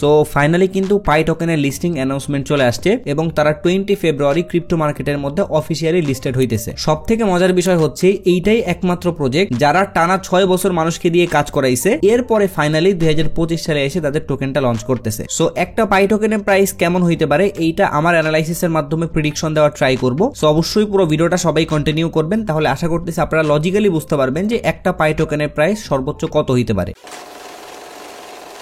So finally কিন্তু পাই টোকেনের listing announcement চলে আসছে এবং তারা 20 ফেব্রুয়ারি ক্রিপ্টো মার্কেটের মধ্যে অফিসিয়ালি লিস্টেড হইতেছে। সব থেকে মজার বিষয় হচ্ছে এইটাই একমাত্র প্রজেক্ট যারা টানা 6 বছর মানুষকে দিয়ে কাজ করাইছে, এরপরে ফাইনালি 2025 সালে এসে তাদের টোকেনটা লঞ্চ করতেছে। সো একটা পাই টোকেনের প্রাইস কেমন হইতে পারে এইটা আমার অ্যানালাইসিসের মাধ্যমে প্রেডিকশন দেওয়ার ট্রাই করব। সো অবশ্যই পুরো ভিডিওটা সবাই কন্টিনিউ করবেন, তাহলে আশা করতেছি আপনারা লজিক্যালি বুঝতে পারবেন যে একটা পাই টোকেনের প্রাইস সর্বোচ্চ কত হইতে পারে।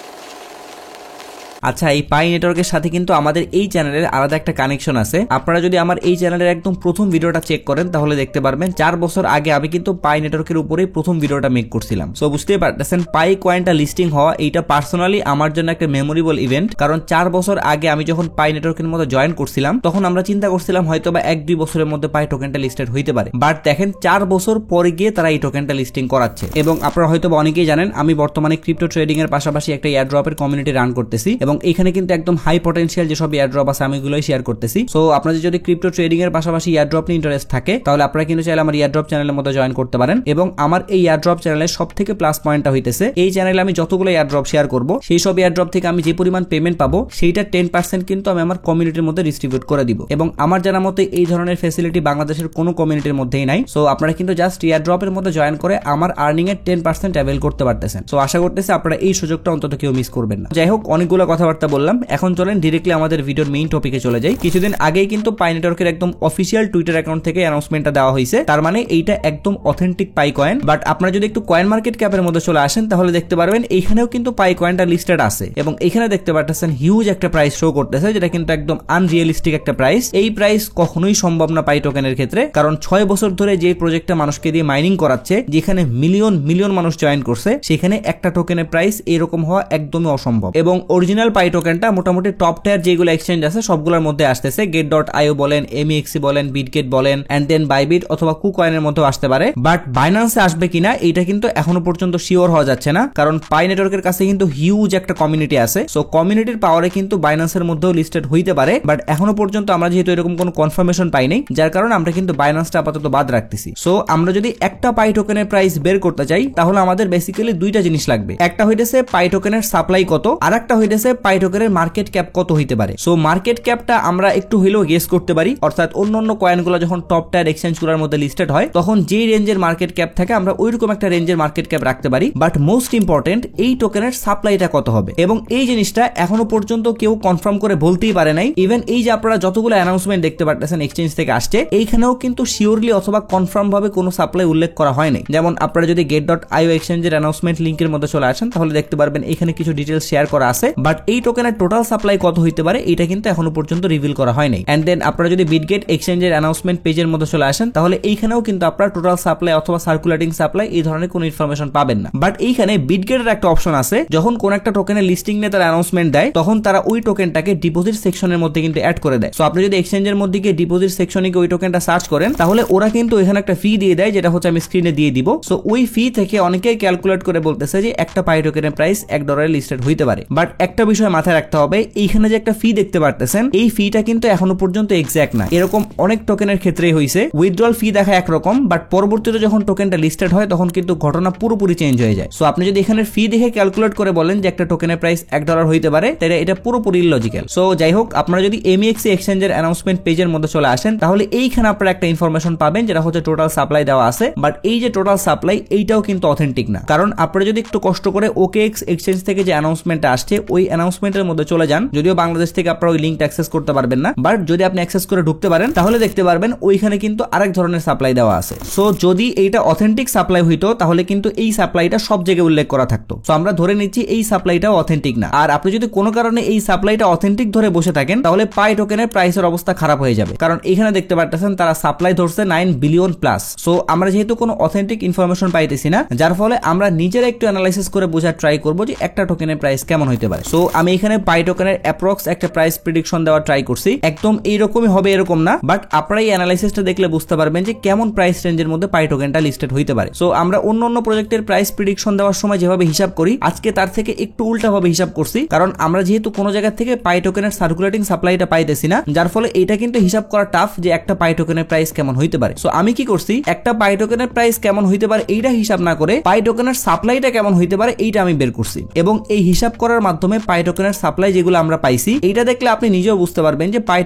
আচ্ছা, এই পাই নেটওয়ার্কের সাথে কিন্তু আমাদের এই চ্যানেলের আলাদা একটা কানেকশন আছে। আপনারা যদি আমার এই চ্যানেলের একদম প্রথম ভিডিওটা চেক করেন তাহলে দেখতে পারবেন 4 বছর আগে আমি কিন্তু পাই নেটওয়ার্কের উপরেই প্রথম ভিডিওটা মেক করছিলাম। সো বুঝতেই পারতেছেন পাই কয়েনটা লিস্টিং হওয়া এইটা পার্সোনালি আমার জন্য একটা মেমোরেবল ইভেন্ট, কারণ 4 বছর আগে আমি যখন পাই নেটওয়ার্কের মধ্যে জয়েন করছিলাম তখন আমরা চিন্তা করছিলাম হয়তো বা 1-2 বছরের মধ্যে পাই টোকেনটা লিস্টেড হইতে পারে, বাট দেখেন 4 বছর পরে গিয়ে তারা এই টোকেনটা লিস্টিং করাচ্ছে। এবং আপনারা হয়তো বা অনেকেই জানেন আমি বর্তমানে ক্রিপ্টো ট্রেডিং এর পাশাপাশি একটা এয়ারড্রপের কমিউনিটি রান করতেছি এবং এখানে কিন্তু একদম হাই পটেনশিয়াল যেসব এয়ারড্রপ আছে আমি এগুলোই শেয়ার করতেছি। সো আপনাদের যদি ক্রিপ্টো ট্রেডিং এর পাশাপাশি এয়ারড্রপ নিয়ে ইন্টারেস্ট থাকে তাহলে আপনারা কিন্তু চাইলে আমার এয়ারড্রপ চ্যানেলের মধ্যে জয়েন করতে পারেন। এবং আমার এই এয়ারড্রপ চ্যানেলের সবথেকে প্লাস পয়েন্টটা হইতেছে এই চ্যানেলে আমি যতগুলো এয়ারড্রপ শেয়ার করব সেই সব এয়ারড্রপ থেকে আমি যে পরিমাণ পেমেন্ট পাবো সেইটা 10% কিন্তু আমি আমার কমিউনিটির মধ্যে ডিস্ট্রিবিউট করে দিব। এবং আমার জানা মতে এই ধরনের ফ্যাসিলিটি বাংলাদেশের কোনো কমিউনিটির মধ্যেই নাই। সো আপনারা কিন্তু জাস্ট এয়ারড্রপের মধ্যে জয়েন করে আমার আর্নিং এর 10% অ্যাভেল করতে পারতেছেন। সো আশা করতেছি আপনারা এই সুযোগটা অন্তত কেউ মিস করবেন না। যাই হোক, অনেকগুলো কথাবার্তা বললাম, এখন চলেন ডিরেক্টলি আমাদের ভিডিওর মেইন টপিকে চলে যাই। কিছুদিন আগেই কিন্তু পাই নেটওয়ার্কের একদম অফিসিয়াল টুইটার অ্যাকাউন্ট থেকে অ্যানাউন্সমেন্টটা দেওয়া হয়েছে, তার মানে এইটা একদম অথেন্টিক পাই কয়েন। বাট আপনারা যদি একটু কয়েন মার্কেট ক্যাপের মধ্যে চলে আসেন তাহলে দেখতে পারবেন এইখানেও কিন্তু পাই কয়েনটা লিস্টেড আছে এবং এখানে দেখতে পাচ্ছেন হিউজ একটা প্রাইস শো করতেছে যেটা কিন্তু একদম আনরিয়েলিস্টিক একটা প্রাইস। এই প্রাইস কখনোই সম্ভব না পাই টোকেনের ক্ষেত্রে, কারণ 6 বছর ধরে যে প্রজেক্টটা মানুষকে দিয়ে মাইনিং করাচ্ছে, যেখানে মিলিয়ন মিলিয়ন মানুষ জয়েন করছে, সেখানে একটা টোকেনের প্রাইস এরকম হওয়া একদমই অসম্ভব। এবং অরিজিনাল পাই টোকেনটা মোটামুটি টপ টায়ার যেগুলো এক্সচেঞ্জ আছে সবগুলোর মধ্যে আসতেছে। get.io বলেন, MEXC বলেন, বিটগেট বলেন, এন্ড দেন বাইবিট অথবা কুকয়েনের মধ্যে আসতে পারে। বাট বাইন্যান্সে আসবে কিনা এটা কিন্তু এখনো পর্যন্ত শিওর হওয়া যাচ্ছে না, কারণ পাই নেটওয়ার্কের কাছে কিন্তু হিউজ একটা কমিউনিটি আছে। সো কমিউনিটির পাওয়ারে কিন্তু বাইন্যান্সের মধ্যেও লিস্টেড হইতে পারে, বাট এখনো পর্যন্ত আমরা যেহেতু এরকম কোনো কনফার্মেশন পাই নাই, যার কারণে আমরা কিন্তু বাইন্যান্সটা আপাতত বাদ রাখতেছি। সো আমরা যদি একটা পাই টোকেনের প্রাইস বের করতে চাই তাহলে আমাদের বেসিক্যালি দুইটা জিনিস লাগবে। একটা হইতেছে পাই টোকেনের সাপ্লাই কত, আর একটা হইতেছে পাই টোকেনের মার্কেট ক্যাপ কত হইতে পারে। সো মার্কেট ক্যাপটা আমরা একটু হইলেও গেস করতে পারি, অর্থাৎ অন্যান্য কয়েনগুলো যখন টপ টায়ার এক্সচেঞ্জগুলোর মধ্যে লিস্টেড হয় তখন যেই রেঞ্জের মার্কেট ক্যাপ থাকে আমরা ওইরকম একটা রেঞ্জের মার্কেট ক্যাপ রাখতে পারি। বাট মোস্ট ইম্পর্টেন্ট এই টোকেনের সাপ্লাইটা কত হবে, এবং এই জিনিসটা এখনো পর্যন্ত কেউ কনফার্ম করে বলতেই পারে নাই। ইভেন এই যে আপনারা যতগুলো অ্যানাউন্সমেন্ট দেখতে পাচ্ছেন এক্সচেঞ্জ থেকে আসছে, এইখানেও কিন্তু শিওরলি অথবা কনফার্ম ভাবে কোনো সাপ্লাই উল্লেখ করা হয় নাই। যেমন আপনারা যদি get.io এক্সচেঞ্জের অ্যানাউন্সমেন্ট লিংকের মধ্যে চলে আসেন তাহলে দেখতে পারবেন এখানে কিছু ডিটেইলস শেয়ার করা আছে, বাট এই টোকেনের টোটাল সাপ্লাই কত হইতে পারে এটা কিন্তু এখনো পর্যন্ত রিভিল করা হয় নাই। এন্ড দেন আপনারা যদি বিটগেট এক্সচেঞ্জের অ্যানাউন্সমেন্ট পেজের মধ্যে চলে আসেন তাহলে এইখানেও কিন্তু আপনারা টোটাল সাপ্লাই অথবা সার্কুলেটিং সাপ্লাই এই ধরনের কোনো ইনফরমেশন পাবেন না। বাট এইখানে বিটগেটের একটা অপশন আছে, যখন কোন একটা টোকেনের লিস্টিং নিয়ে তারা অ্যানাউন্সমেন্ট দেয় তখন তারা ওই টোকেনটাকে ডিপোজিট সেকশনের মধ্যে কিন্তু অ্যাড করে দেয়। সো আপনি যদি এক্সচেঞ্জের মধ্যে গিয়ে ডিপোজিট সেকশনে গিয়ে ওই টোকেনটা সার্চ করেন তাহলে ওরা কিন্তু এখানে একটা ফি দিয়ে দেয়, যেটা হচ্ছে আমি স্ক্রিনে দিয়ে দিব। সো ওই ফি থেকে অনেকেই ক্যালকুলেট করে বলতেছে যে একটা পাই টোকেনের প্রাইস $1 লিস্টেড হইতে পারে। বাট একটা বিষয় মাথায় রাখতে হবে, এইখানে যে একটা ফি দেখতে পারতেছেন এই ফিটা কিন্তু এখনো পর্যন্ত এক্সাক্ট না। এরকম অনেক টোকেনের ক্ষেত্রেই হইছে, উইথড্রল ফি দেখা একরকম, বাট পরবর্তীতে যখন টোকেনটা লিস্টেড হয় তখন কিন্তু ঘটনা পুরোপুরি চেঞ্জ হয়ে যায়। সো আপনি যদি এখানে ফি দেখে ক্যালকুলেট করে বলেন যে একটা টোকেনের প্রাইস $1 হইতে পারে, তাহলে এটা পুরোপুরি ইললজিক্যাল। সো যাই হোক, আপনারা যদি MEXC এক্সচেঞ্জের অ্যানাউন্সমেন্ট পেজের মধ্যে চলে আসেন তাহলে এইখানে আপনারা একটা ইনফরমেশন পাবেন যেটা হচ্ছে টোটাল সাপ্লাই দেওয়া আছে। বাট এই যে টোটাল সাপ্লাই এইটাও কিন্তু অথেন্টিক না, কারণ আপনারা যদি একটু কষ্ট করে OKX এক্সচেঞ্জ থেকে যে অ্যানাউন্সমেন্টটা আসছে ওই অ্যানাউন্সমেন্টের মধ্যে চলে যান, যদিও বাংলাদেশ থেকে আপনারা ওই লিঙ্কটা অ্যাক্সেস করতে পারবেন না, বাট যদি আপনি অ্যাক্সেস করে ঢুকতে পারেন তাহলে দেখতে পারবেন ওইখানে কিন্তু আরেক ধরনের সাপ্লাই দেওয়া আছে। সো যদি এইটা অথেন্টিক সাপ্লাই হইতো তাহলে কিন্তু এই সাপ্লাইটা সব জায়গায় উল্লেখ করা থাকতো। সো আমরা ধরে নিচ্ছি এই সাপ্লাইটাও অথেন্টিক না। আর আপনি যদি কোনো কারণে এই সাপ্লাইটা অথেন্টিক ধরে বসে থাকেন তাহলে পাই টোকেনের প্রাইসের অবস্থা খারাপ হয়ে যাবে, কারণ এখানে দেখতে পাচ্ছেন তারা সাপ্লাই ধরছে 9 বিলিয়ন প্লাস। সো আমরা যেহেতু কোনো অথেন্টিক ইনফরমেশন পাইতেছি না, যার ফলে আমরা নিজেরা একটু অ্যানালাইসিস করে বোঝার ট্রাই করবো যে একটা টোকেনের প্রাইস কেমন হইতে পারে। সো আমি এখানে পাই টোকেনের অ্যাপ্রক্স একটা প্রাইস প্রেডিকশন দেওয়ার ট্রাই করছি, একদম এইরকমই হবে এরকম না, বাট আপনারা এই অ্যানালাইসিসটা দেখলে বুঝতে পারবেন যে কেমন প্রাইস রেঞ্জের মধ্যে পাই টোকেনটা লিস্টেড হইতে পারে। সো আমরা অন্য প্রজেক্টের প্রাইস প্রেডিকশন দেওয়ার সময় যেভাবে হিসাব করি আজকে তার থেকে একটু উল্টাভাবে হিসাব করছি, কারণ আমরা যেহেতু কোনো জায়গা থেকে পাই টোকেনের সার্কুলেটিং সাপ্লাইটা পাইতেছি না, যার ফলে এটা কিন্তু হিসাব করা টাফ যে একটা পাই টোকেনের প্রাইস কেমন হইতে পারে। সো আমি কি করছি, একটা পাই টোকেনের প্রাইস কেমন হইতে পারে এইটা হিসাব না করে পাই টোকেনের সাপ্লাইটা কেমন হইতে পারে এইটা আমি বের করছি, এবং এই হিসাব করার মাধ্যমে পাই পাই টোকেনের সাপ্লাই যেগুলো আমরা পাইছি, এইটা দেখলে আপনি নিজেও বুঝতে পারবেন যে পাই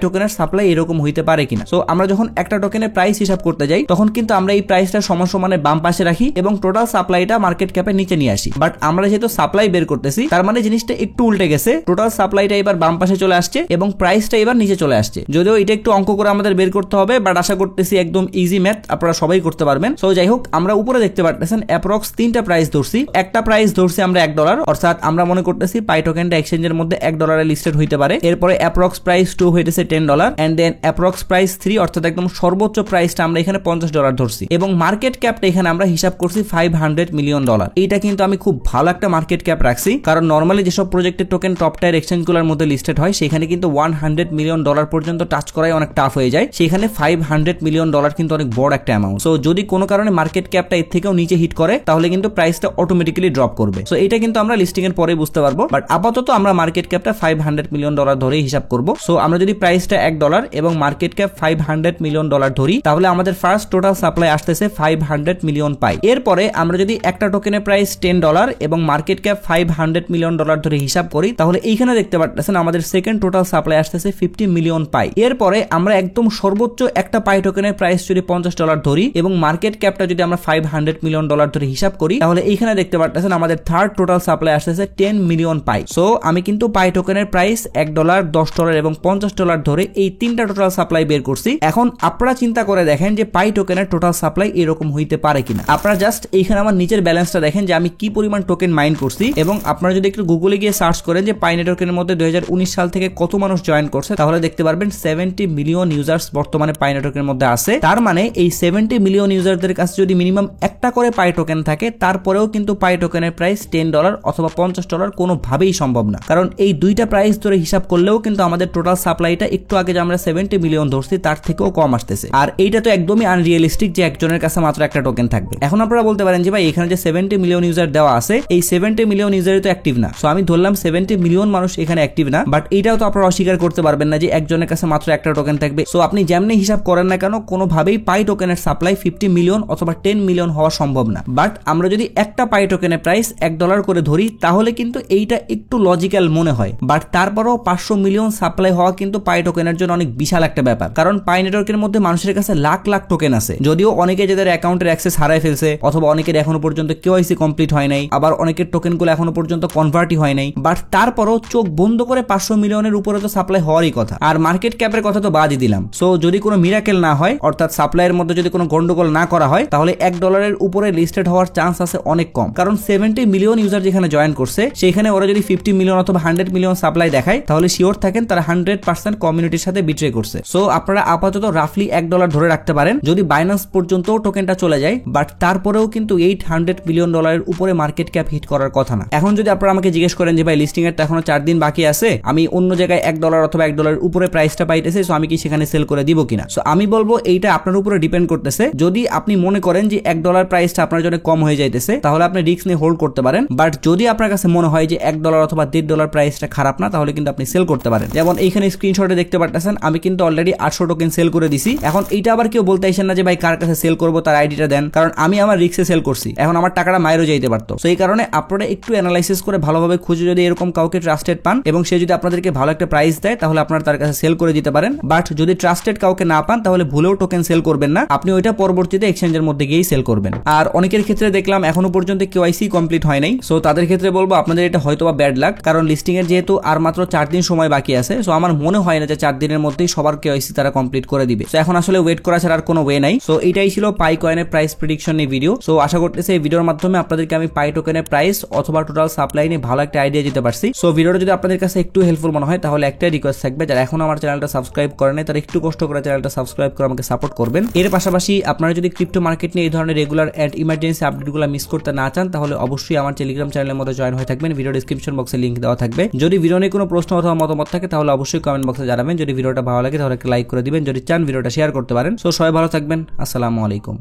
টোকেনের সাপ্লাই এরকম হইতে পারে কিনা। সো আমরা যখন একটা টোকেনের প্রাইস হিসাব করতে যাই তখন কিন্তু আমরা এই প্রাইসটা সমান বাম পাশে রাখি এবং টোটাল সাপ্লাইটা মার্কেট ক্যাপের নিচে নিয়ে আসি। বাট আমরা যেহেতু সাপ্লাই বের করতেছি তার মানে জিনিসটা একটু উল্টে গেছে, টোটাল সাপ্লাইটা এবার বাম পাশে চলে আসছে এবং প্রাইসটা এবার নিচে চলে আসছে। যদিও এটা একটু অঙ্ক করে আমাদের বের করতে হবে, বাট আশা করতেছি একদম ইজি ম্যাথ, আপনারা সবাই করতে পারবেন। সো যাই হোক, আমরা উপরে দেখতে পাচ্ছেন অ্যাপ্রক্স 3টা প্রাইস ধরছি। একটা প্রাইস ধরছি আমরা $1, অর্থাৎ আমরা মনে করতেছি পাই টোকেনটা এক্সচেঞ্জের মধ্যে $1 লিস্টেড হইতে পারে। এরপরে অ্যাপ্রক্স প্রাইস 2 হইতেছে $10 এন্ড দেন অ্যাপ্রক্স প্রাইস 3 অর্থাৎ একদম সর্বোচ্চ প্রাইসটা আমরা এখানে $50 ধরছি এবং মার্কেট ক্যাপটা এখানে আমরা হিসাব করছি $500 মিলিয়ন। এইটা কিন্তু আমি খুব ভালো একটা মার্কেট ক্যাপ রাখছি, কারণ নরমালি যেসব প্রজেক্টের টোকেন টপ টায়ার এক্সচেঞ্জগুলোর মধ্যে লিস্টেড হয় সেখানে কিন্তু $100 মিলিয়ন পর্যন্ত টাচ করাই অনেক টাফ হয়ে যায়, সেখানে $500 মিলিয়ন কিন্তু অনেক বড় একটা অ্যামাউন্ট। সো যদি কোনো কারণে মার্কেট ক্যাপটা এর থেকেও নিচে হিট করে তাহলে কিন্তু প্রাইসটা অটোমেটিক্যালি ড্রপ করবে। সো এটা কিন্তু আমরা লিস্টিং এর পরে বুঝতে পারবো, বাট আপাতত আমরা মার্কেট ক্যাপটা $500 মিলিয়ন ধরে হিসাব করব। সো আমরা যদি প্রাইসটা $1 এবং মার্কেট ক্যাপ $500 মিলিয়ন ধরি তাহলে আমাদের ফার্স্ট টোটাল সাপ্লাই আসতেছে 500 মিলিয়ন পাই। এরপরে আমরা যদি একটা টোকেনের প্রাইস $10 এবং মার্কেট ক্যাপ $500 মিলিয়ন ধরে হিসাব করি তাহলে এইখানে দেখতে পাচ্ছেন আমাদের সেকেন্ড টোটাল সাপ্লাই আসতেছে 50 মিলিয়ন পাই। এরপরে আমরা একদম সর্বোচ্চ একটা পাই টোকেনের প্রাইস যদি $50 ধরি এবং মার্কেট ক্যাপটা যদি আমরা $500 মিলিয়ন ধরে হিসাব করি তাহলে এইখানে দেখতে পাচ্ছেন আমাদের থার্ড টোটাল সাপ্লাই আসতেছে 10 মিলিয়ন পাই। সো আমি কিন্তু পাই টোকেনের প্রাইস $1, $10 এবং $50 ধরে এই 3টা টোটাল সাপ্লাই বের করছি। এখন আপনারা চিন্তা করে দেখেন যে পাই টোকেনের টোটাল সাপ্লাই এরকম হইতে পারে কিনা। আপনারা জাস্ট এইখানে আমার নিচের ব্যালেন্সটা দেখেন যে আমি কি পরিমাণ টোকেন মাইন করছি এবং আপনারা যদি একটু গুগলে গিয়ে সার্চ করেন যে পাই নেটওয়ার্কের মধ্যে 2019 সাল থেকে কত মানুষ জয়েন করছে তাহলে দেখতে পারবেন 70 মিলিয়ন ইউজার্স বর্তমানে পাই নেটওয়ার্কের মধ্যে আছে। তার মানে এই 70 মিলিয়ন ইউজারদের কাছে যদি মিনিমাম একটা করে পাই টোকেন থাকে তারপরেও কিন্তু পাই টোকেনের প্রাইস $10 অথবা $50 কোনোভাবেই সম্ভব না, কারণ এই দুইটা প্রাইস ধরে হিসাব করলেও কিন্তু আমাদের টোটাল সাপ্লাইটা একটু আগে যে আমরা 70 মিলিয়ন ধরছি তার থেকেও কম আসতেছে। আর এইটা তো একদমই আনরিয়েলিস্টিক যে একজনের কাছে মাত্র একটা টোকেন থাকবে। এখন আপনারা বলতে পারেন যে ভাই এখানে যে 70 মিলিয়ন ইউজার দেওয়া আছে এই 70 মিলিয়ন ইউজারই তো অ্যাক্টিভ না। সো আমি ধরলাম 70 মিলিয়ন মানুষ এখানে অ্যাক্টিভ না, বাট এইটাও তো আপনারা অস্বীকার করতে পারবেন না যে একজনের কাছে মাত্র একটা টোকেন থাকবে। সো আপনি যেমনি হিসাব করেন না কেন কোনোভাবেই পাই টোকেনের সাপ্লাই 50 মিলিয়ন অথবা 10 মিলিয়ন হওয়া সম্ভব না। বাট আমরা যদি একটা পাই টোকেনের প্রাইস $1 করে ধরি তাহলে কিন্তু এইটা একটু লজিক্যাল মনে হয়, বাট তারপরেও 500 মিলিয়ন সাপ্লাই হওয়া কিন্তু পাই টোকেনের জন্য অনেক বিশাল একটা ব্যাপার, কারণ পাই নেটওয়ার্কের মধ্যে মানুষের কাছে লাখ লাখ টোকেন আছে। যদিও অনেকে যাদের অ্যাকাউন্টের অ্যাক্সেস হারাই ফেলছে অথবা অনেকের এখনো পর্যন্ত কেওয়াইসি কমপ্লিট হয় নাই, আবার অনেকের টোকেনগুলো এখনো পর্যন্ত কনভার্টই হয় নাই, বাট তারপরও চোখ বন্ধ করে 500 মিলিয়নের উপরে তো সাপ্লাই হওয়ারই কথা। আর মার্কেট ক্যাপের কথা তো বাদই দিলাম। সো যদি কোনো মিরাকেল না হয় অর্থাৎ সাপ্লাইয়ের মধ্যে যদি কোনো গন্ডগোল না করা হয় তাহলে $1 উপরে লিস্টেড হওয়ার চান্স আছে অনেক কম, কারণ 70 মিলিয়ন ইউজার যেখানে জয়েন করছে সেখানে ওরা যদি 50 মিলিয়ন অথবা 100 মিলিয়ন সাপ্লাই দেখায় তাহলে শিওর থাকেন তারা 100% কমিউনিটির সাথে বিট্রে করছে। সো আপনারা আপাতত রাফলি $1 ধরে রাখতে পারেন যদি বাইন্যান্স পর্যন্ত টোকেনটা চলে যায়, বাট তারপরেও কিন্তু $800 মিলিয়ন উপরে মার্কেট ক্যাপ হিট করার কথা না। এখন যদি আপনারা আমাকে জিজ্ঞেস করেন যে ভাই লিস্টিং এর এখনো 4 দিন বাকি আছে, আমি অন্য জায়গায় $1 অথবা $1 উপরে প্রাইসটা পাইতেছি, সো আমি কি সেখানে সেল করে দিব কিনা? সো আমি বলবো এইটা আপনার উপরে ডিপেন্ড করতেছে। যদি আপনি মনে করেন যে $1 প্রাইসটা আপনার জন্য কম হয়ে যাইতেছে তাহলে আপনি রিস্ক নিয়ে হোল্ড করতে পারেন, বাট যদি আপনার কাছে মনে হয় যে $1 অথবা $1.5 প্রাইসটা খারাপ না তাহলে কিন্তু আপনি সেল করতে পারেন। যেমন এইখানে স্ক্রিনশটে দেখতে পাচ্ছেন আমি কিন্তু অলরেডি 800 টোকেন সেল করে দিছি। এখন এইটা আবার কেউ বলতে আইসেন না যে ভাই কার কাছে সেল করবো তার আইডিটা দেন, কারণ আমি আমার রিস্কে সেল করছি, এখন আমার টাকাটা মাইরও যাইতে পারতো। সো এই কারণে আপনারা একটু অ্যানালাইসিস করে ভালোভাবে খুঁজে যদি এরকম কাউকে ট্রাস্টেড পান এবং সে যদি আপনাদেরকে ভালো একটা প্রাইস দেয় তাহলে আপনারা তার কাছে সেল করে দিতে পারেন। বাট যদি ট্রাস্টেড কাউকে না পান তাহলে ভুলেও টোকেন সেল করবেন না, আপনি ওইটা পরবর্তীতে এক্সচেঞ্জের মধ্যে গিয়েই সেল করবেন। আর অনেকের ক্ষেত্রে দেখলাম এখনো পর্যন্ত কেওয়াইসি কমপ্লিট হয় নাই, সো তাদের ক্ষেত্রে বলবো আপনাদের এটা হয়তোবা ব্যাড লাক, কারণ লিস্টিং এর যেহেতু আর মাত্র 4 দিন সময় বাকি আছে। সো আমার মনে হয় না যে 4 দিনের মধ্যেই সবার কেওয়াইসি তারা কমপ্লিট করে দিবে। সো এখন আসলে ওয়েট করা ছাড়া আর কোনো ওয়ে নাই। সো এটাই ছিল পাই কয়েনের প্রাইস প্রেডিকশন নিয়ে ভিডিও। সো আশা করতেছি এই ভিডিওর মাধ্যমে আপনাদেরকে আমি পাই টোকেনের প্রাইস অথবা টোটাল সাপ্লাই নিয়ে ভালো একটা আইডিয়া দিতে পারছি। সো ভিডিওটা যদি আপনাদের কাছে একটু হেল্পফুল মনে হয় তাহলে একটাই রিকোয়েস্ট থাকবে, যারা এখন আমার চ্যানেলটা সাবস্ক্রাইব করে নাই তারা একটু কষ্ট করে চ্যানেলটা সাবস্ক্রাইব করে আমাকে সাপোর্ট করবেন। এর পাশাপাশি আপনারা যদি ক্রিপ্টো মার্কেট নিয়ে এই ধরনের রেগুলার এন্ড ইমার্জেন্সি আপডেটগুলো মিস করতে না চান তাহলে অবশ্যই আমার টেলিগ্রাম চ্যানেলের মধ্যে জয়েন হয়ে থাকবেন। ভিডিও ডেসক্রিপশন বক্সে লিংক দেওয়া থাকবে। যদি ভিডিও নিয়ে কোনো প্রশ্ন অথবা মতামত থাকে তাহলে অবশ্যই কমেন্ট বক্সে জানাবেন। যদি ভিডিওটা ভালো লাগে তাহলে একটা লাইক করে দিবেন, যদি চান ভিডিওটা শেয়ার করতে পারেন। সো সবাই ভালো থাকবেন, আসসালামু আলাইকুম।